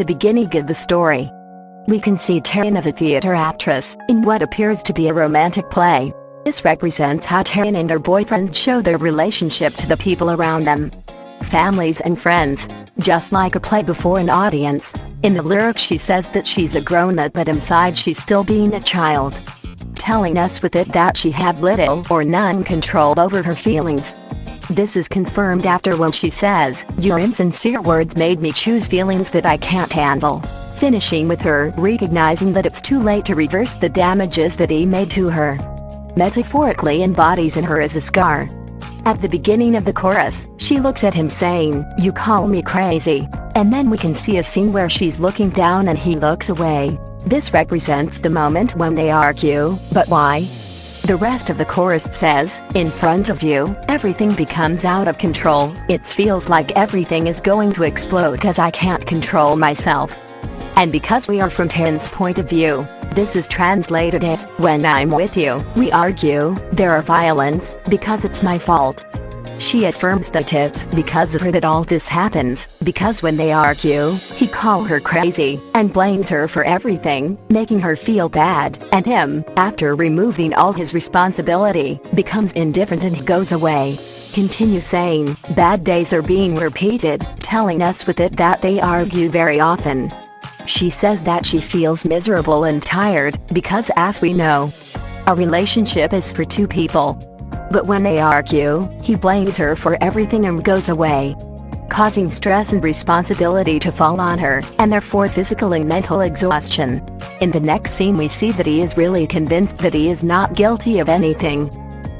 the beginning of the story, we can see TAEYEON as a theater actress in what appears to be a romantic play. This represents how TAEYEON and her boyfriend show their relationship to the people around them, families and friends, just like a play before an audience. In the lyrics she says that she's a grown-up but inside she's still being a child, telling us with it that she have little or none control over her feelings. This is confirmed after when she says, "Your insincere words made me choose feelings that I can't handle," finishing with her recognizing that it's too late to reverse the damages that he made to her. Metaphorically embodies in her as a scar. At the beginning of the chorus, she looks at him saying, "You call me crazy," and then we can see a scene where she's looking down and he looks away. This represents the moment when they argue, but why? The rest of the chorus says, "In front of you, everything becomes out of control. It feels like everything is going to explode cause I can't control myself." And because we are from TAEYEON's point of view, this is translated as, "When I'm with you, we argue, there are violence, because it's my fault." She affirms that it's because of her that all this happens, because when they argue, he calls her crazy, and blames her for everything, making her feel bad, and him, after removing all his responsibility, becomes indifferent and he goes away. Continue saying, "Bad days are being repeated," telling us with it that they argue very often. She says that she feels miserable and tired, because as we know, a relationship is for two people. But when they argue, he blames her for everything and goes away, causing stress and responsibility to fall on her, and therefore physical and mental exhaustion. In the next scene we see that he is really convinced that he is not guilty of anything.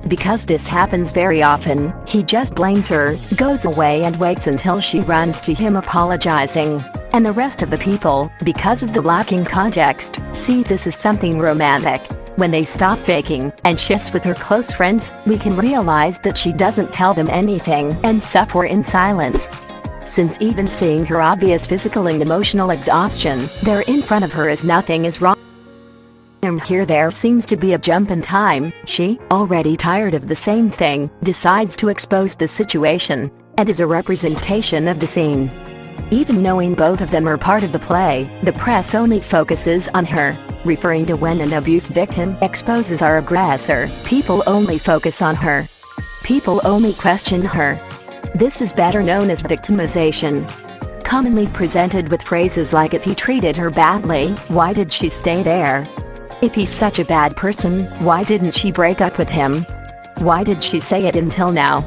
Because this happens very often, he just blames her, goes away and waits until she runs to him apologizing. And the rest of the people, because of the lacking context, see this as something romantic. When they stop faking, and shifts with her close friends, we can realize that she doesn't tell them anything, and suffer in silence. Since even seeing her obvious physical and emotional exhaustion, there in front of her as nothing is wrong. And here there seems to be a jump in time. She, already tired of the same thing, decides to expose the situation, and is a representation of the scene. Even knowing both of them are part of the play, the press only focuses on her, referring to when an abuse victim exposes our aggressor. People only focus on her. People only question her. This is better known as victimization. Commonly presented with phrases like, "If he treated her badly, why did she stay there? If he's such a bad person, why didn't she break up with him? Why did she say it until now?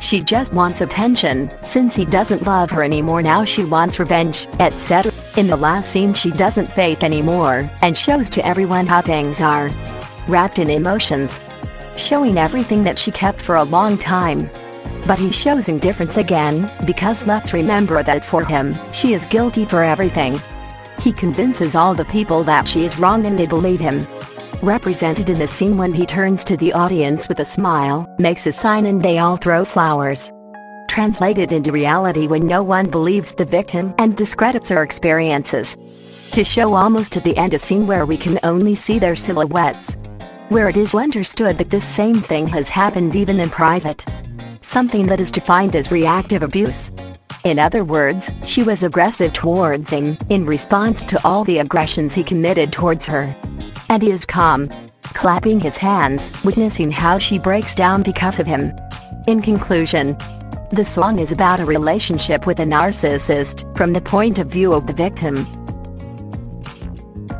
She just wants attention, since he doesn't love her anymore now she wants revenge," etc. In the last scene she doesn't fake anymore, and shows to everyone how things are. Wrapped in emotions. Showing everything that she kept for a long time. But he shows indifference again, because let's remember that for him, she is guilty for everything. He convinces all the people that she is wrong and they believe him. Represented in the scene when he turns to the audience with a smile, makes a sign and they all throw flowers. Translated into reality when no one believes the victim and discredits her experiences. To show almost to the end a scene where we can only see their silhouettes. Where it is understood that this same thing has happened even in private. Something that is defined as reactive abuse. In other words, she was aggressive towards him, in response to all the aggressions he committed towards her. And he is calm, clapping his hands, witnessing how she breaks down because of him. In conclusion, the song is about a relationship with a narcissist, from the point of view of the victim.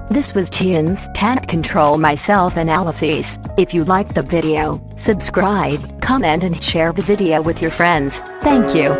This was TAEYEON's Can't Control Myself analysis. If you liked the video, subscribe, comment and share the video with your friends. Thank you.